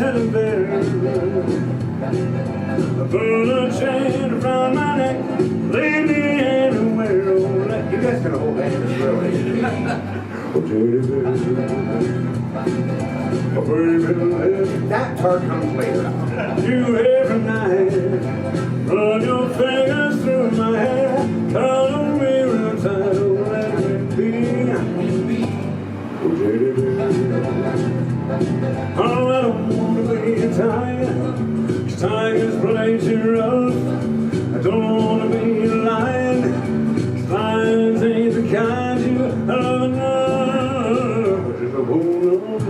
teddy bear. Put a chain around my neck, leave me anywhere. You guys gonna hold hands, really? Oh, teddy bear. Oh, baby, that part comes later. You every night, run your fingers through my hair, cuddle me real tight, oh, let me be. Oh, teddy bear. Oh, I don't wanna be a tiger, 'cause tigers play too rough. I don't wanna be a lion, 'cause lions ain't the kind you love enough. But if I hold on,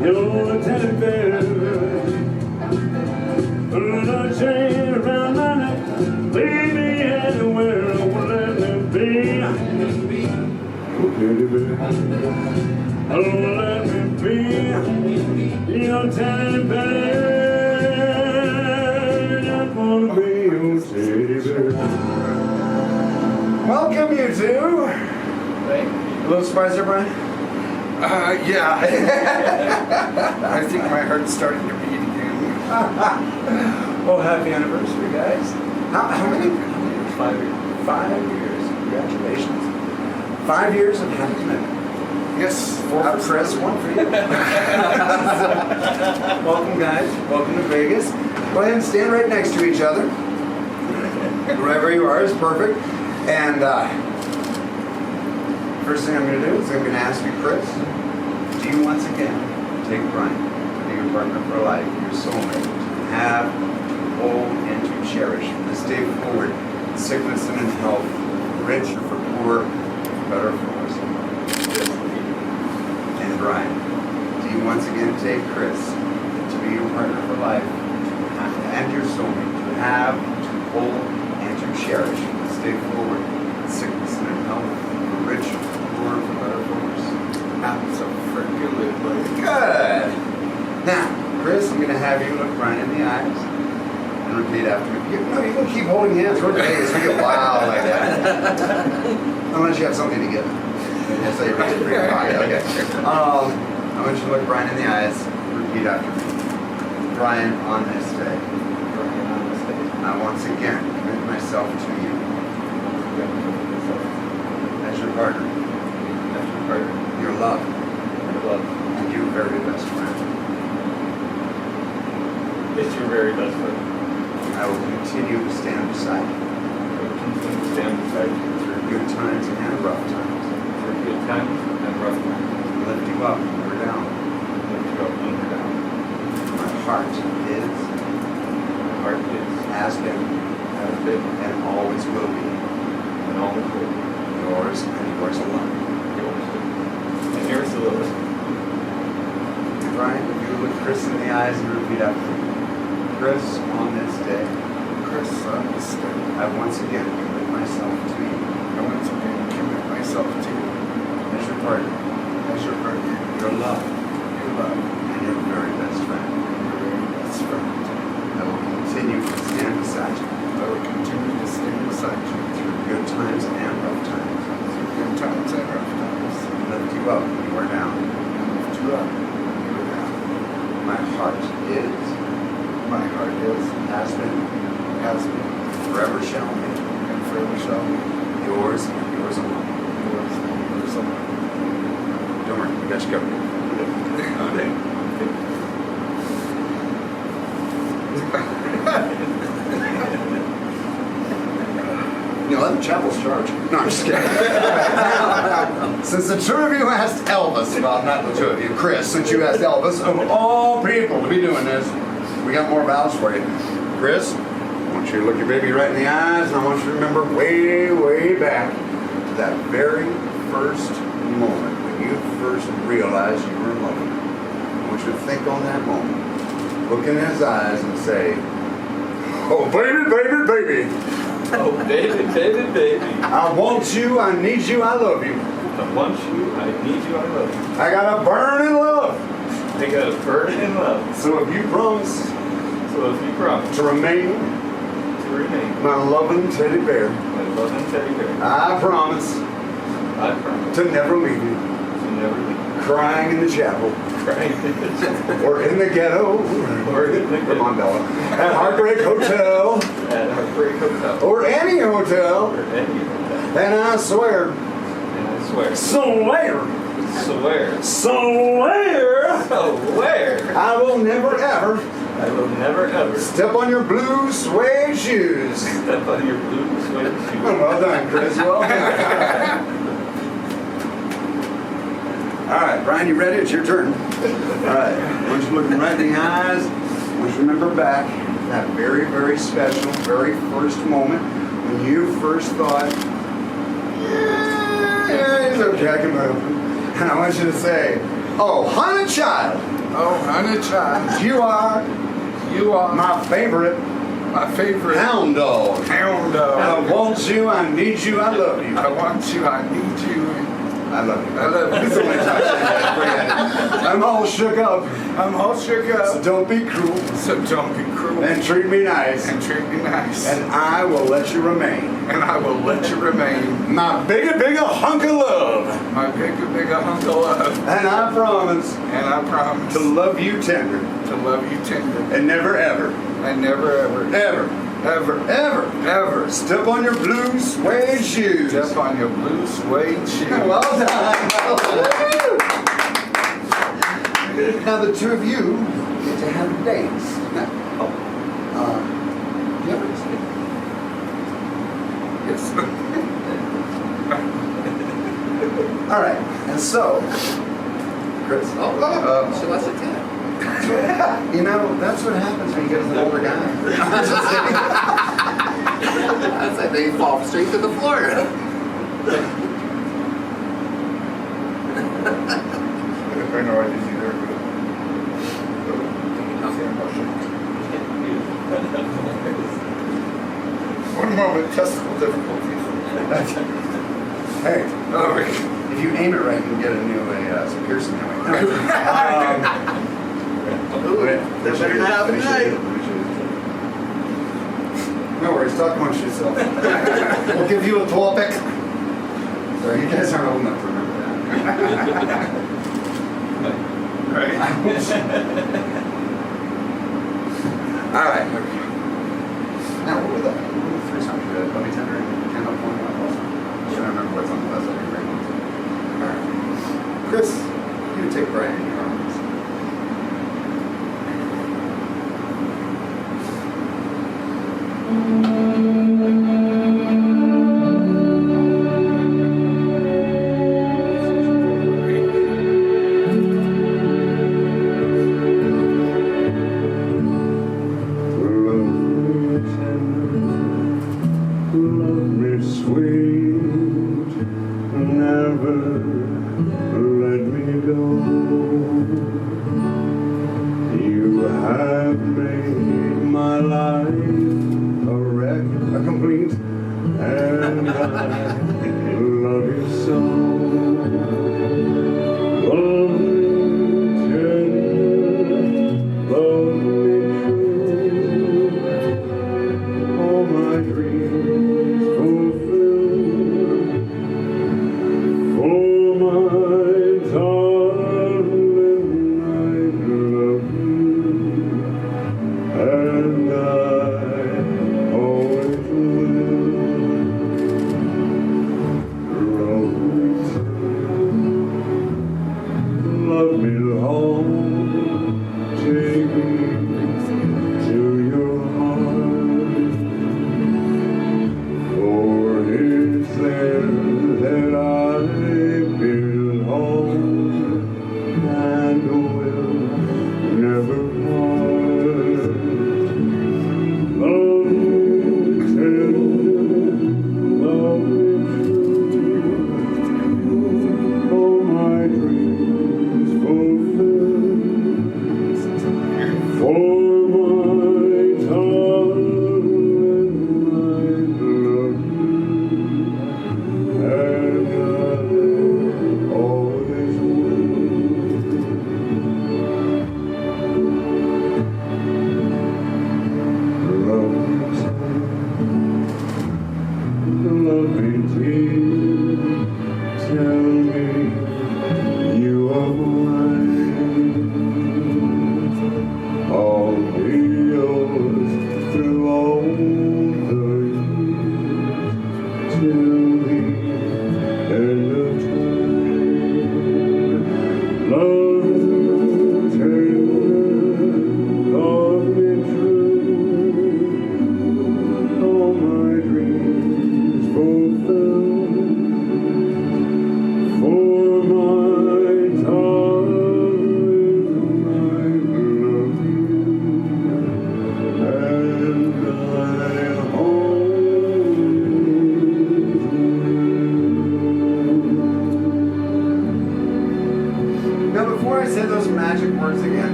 you're a teddy bear. Put a chain around my neck, leave me anywhere, oh, let me be. Oh, teddy bear. Oh, let me be your teddy bear. Just wanna be your teddy bear. Welcome, you two. Thank you. A little surprised there, Brian? Yeah. I think my heart's starting to beat again. Well, happy anniversary, guys. How many? 5 years. 5 years. Congratulations. 5 years of happy commitment. Yes. 4 for Kris, 1 for you. Welcome, guys. Welcome to Vegas. Go ahead and stand right next to each other. Wherever you are is perfect. And first thing I'm going to do is I'm going to ask you, Kris, do you once again take Brian to be your partner for life, your soulmate, to have, to hold, and to cherish from this day forward, sickness and in health, rich or for poor, better or for worse? And Brian, do you once again take Kris to be your partner for life, and your soulmate, to have, to hold, and to cherish from this day forward, sickness and in health, for rich or for poor, for better or for worse? Absolutely. Good. Now, Kris, I'm going to have you look Brian in the eyes and repeat after me. You can keep holding hands. We're Vegas. We get wild like that. Unless you have something to give. Yes, I reach it for your pocket. Okay. I want you to look Brian in the eyes. Repeat after me. Brian, on this day, I once again commit myself to you as your partner, your love, and your very best friend. It's your very best friend. I will continue to stand beside you Continue to stand beside you through good times and rough times. through good times and rough times. Lift you up when we're down. Lift you up when you're down. My heart is, has been, and always will be and always will be yours and yours alone. yours. And yours alone. Brian, if you would look Kris in the eyes and repeat after me. Kris, on this day, Kris, on this day, I once again commit myself to you I once again commit myself to you as your partner, as your partner, your love, your love, and your very best friend. your very best friend. I will continue to stand beside you I will continue to stand beside you through good times and rough times. through good times and rough times. Lift you up when you are down. And lift you up when you are down. My heart is, My heart is, has been, forever shall be, and forever shall be yours and yours alone. yours and yours alone. Don't worry, we got you covered. Okay. You know, 11 chapels charge. No, I'm just kidding. Since the two of you asked Elvis, well, not the two of you, Kris, since you asked Elvis, of all people to be doing this, we got more vows for you. Kris, I want you to look your baby right in the eyes, and I want you to remember way, way back to that very first moment when you first realized you were in love with him. I want you to think on that moment, look in his eyes and say, oh, baby, baby, baby. Oh, baby, baby, baby. I want you, I need you, I love you. I want you, I need you, I love you. I got a burn in love. I got a burden in love. So if you promise So if you promise to remain to remain my loving teddy bear, my loving teddy bear, I promise I promise to never leave you. to never leave crying in the chapel, Right. or in the ghetto, Or in the come on, Bella, at Heartbreak Hotel, At Heartbreak Hotel. or any hotel, Or any hotel. and I swear, And I swear. swear, Swear. swear, Swear. I will never ever I will never ever step on your blue suede shoes. step on your blue suede shoes. Well done, Chris. Well done. All right, Brian, you ready? It's your turn. All right. I want you looking right in the eyes. I want you to remember back that very, very special, very first moment when you first thought, yeah, he's okay, I can move. And I want you to say, oh, honey child, Oh, honey child, you are you are my favorite my favorite hound dog. hound dog. I want you, I need you, I love you. I want you, I need you, I love you. I love It's you. only time. I'm all shook up, I'm all shook so up, don't be cruel so don't be cruel and treat me nice, and treat me nice. and I will let you remain And I will let you remain my bigger, bigger hunk of love. my bigger, bigger hunk of love. And I promise And I promise to love you tender to love you tender and never, ever, and never, ever, ever, ever, ever ever step on your blue suede shoes. step on your blue suede shoe. Well done. Now the two of you get to have dates. Now, do you have a Yes. All right, and so, Chris. So that's a 10. You know, that's what happens when you get an older guy. That's like they fall straight to the floor. I know I didn't either. One moment, testicle difficulties. Hey, Oh, if you aim it right, you can get a new some piercing going. They better not have a night. No worries, talk amongst yourself. We'll give you a topic. Sorry, you guys aren't old enough to remember that. right. All right. Now, what were the three songs you did? Let me tender and Can't Help One. I don't remember what's on the list. I can bring one. All right. Chris, you take Brian in your arms. Love me sweet, never let me go. You have made my life a wreck, a complete, and I love you so. Love me tender, love me true. All my dreams fulfilled. Oh my darling, I love you, and I always will.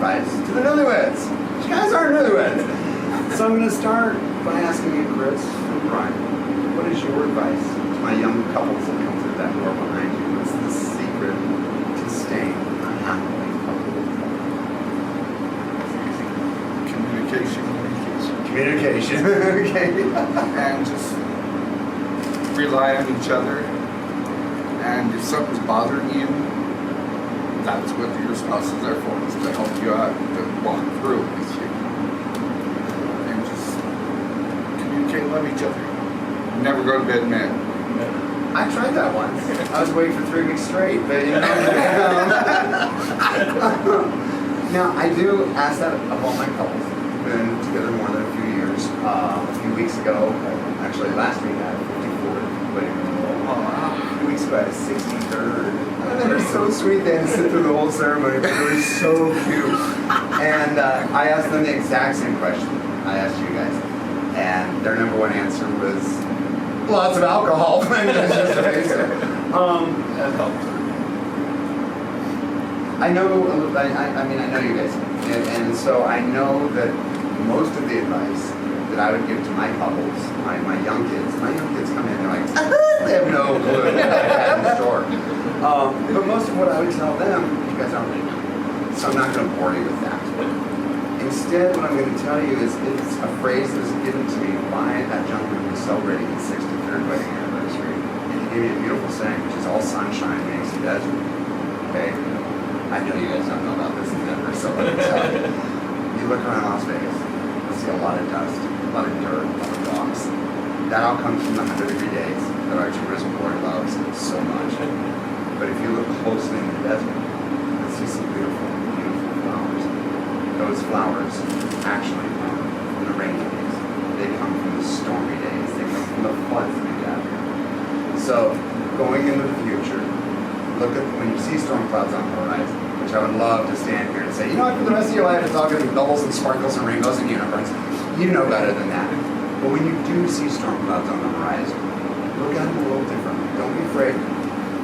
advice to the newlyweds. You guys are newlyweds. So I'm going to start by asking you, Kris and Brian, what is your advice to my young couples that come through that door behind you? What's the secret to staying a happily couple? Communication. Okay. And just rely on each other. And if something's bothering you, that's what your spouse is there for, is to help you out, to walk through it with you. And just communicate, love each other. Never go to bed mad. I tried that once. I was awake for 3 weeks straight, but you know. Now, I do ask that of all my couples. We've been together more than a few years. A few weeks ago, actually last week, I had a 54th wedding renewal. A few weeks ago, I had a 63rd. And they were so sweet. They had to sit through the whole ceremony. They were so cute. And I asked them the exact same question I asked you guys. And their number one answer was lots of alcohol. That helps. I know you guys. And so I know that most of the advice that I would give to my couples, my young kids come in, they're like, they have no clue what I had in store. But most of what I would tell them, you guys already know. So I'm not going to bore you with that. Instead, what I'm going to tell you is it's a phrase that was given to me by that gentleman who was celebrating his 63rd wedding anniversary. And he gave me a beautiful saying, which is all sunshine makes a desert. Okay? I know you guys don't know about this in Denver, so let me tell you. You look around Las Vegas, you'll see a lot of dust, a lot of dirt, a lot of rocks. That all comes from the 100-degree days that our tourism board loves so much. But if you look closely in the desert, you'll see some beautiful, beautiful flowers. Those flowers actually come from the rainy days. They come from the stormy days. They come from the floods that we got here. So, going into the future, look at when you see storm clouds on the horizon, which I would love to stand here and say, you know what, for the rest of your life it's all going to be bubbles and sparkles and rainbows and unicorns. You know better than that. But when you do see storm clouds on the horizon, look at them a little differently. Don't be afraid.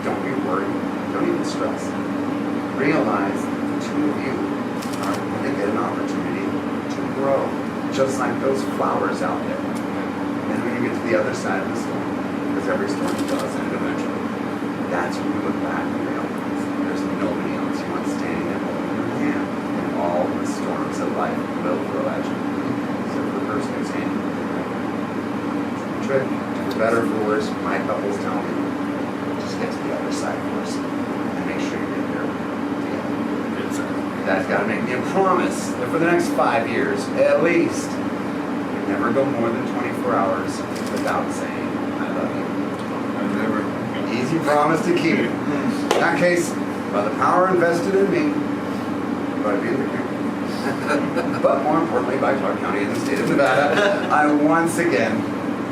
Don't be worried. Don't even stress. Realize the two of you are going to get an opportunity to grow, just like those flowers out there. And when you get to the other side of the storm, because every storm does end eventually, that's when you look back and realize there's nobody else you want standing there holding your hand in all the storms that life will throw at you. Except for the person who's handing you the right. For better or for worse, my couples tell me, just get to the other side first and make sure you get there together. Good, sir. You guys got to make me a promise that for the next 5 years, at least, you never go more than 24 hours without saying, I love you. I've never. Easy promise to keep. In that case, by the power invested in me, by being the king, but more importantly by Clark County and the state of Nevada, I once again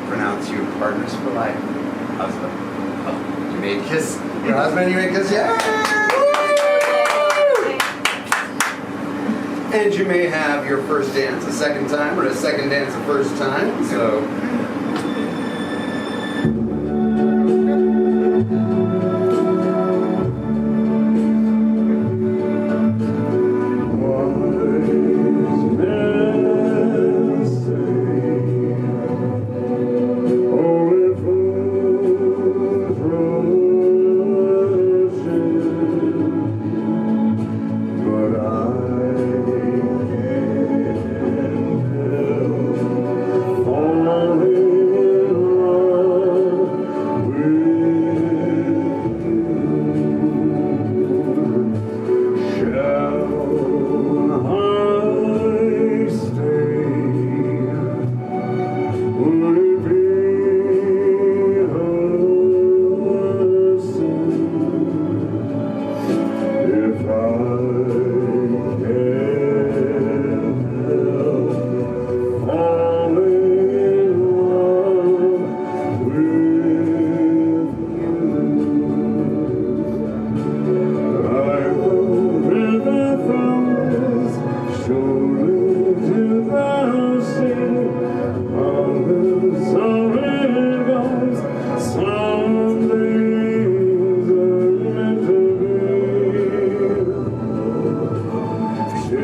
pronounce you partners for life. Husband. You may kiss your husband, you may kiss, yeah! And you may have your first dance a second time, or a second dance a first time, so... She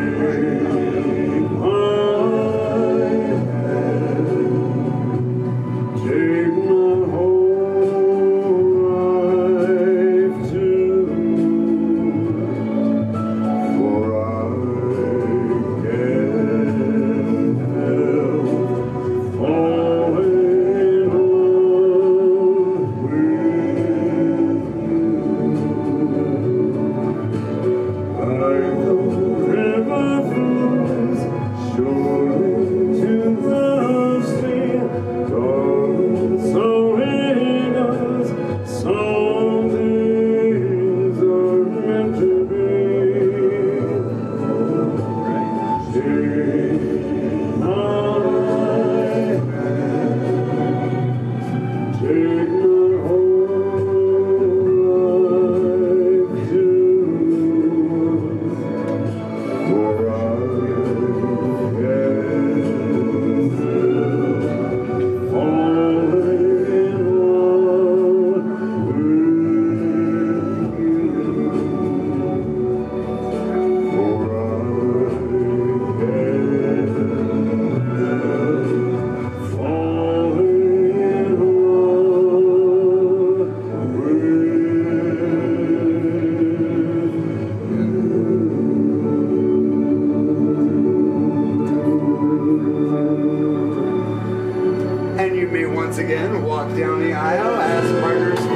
And you may once again walk down the aisle as partners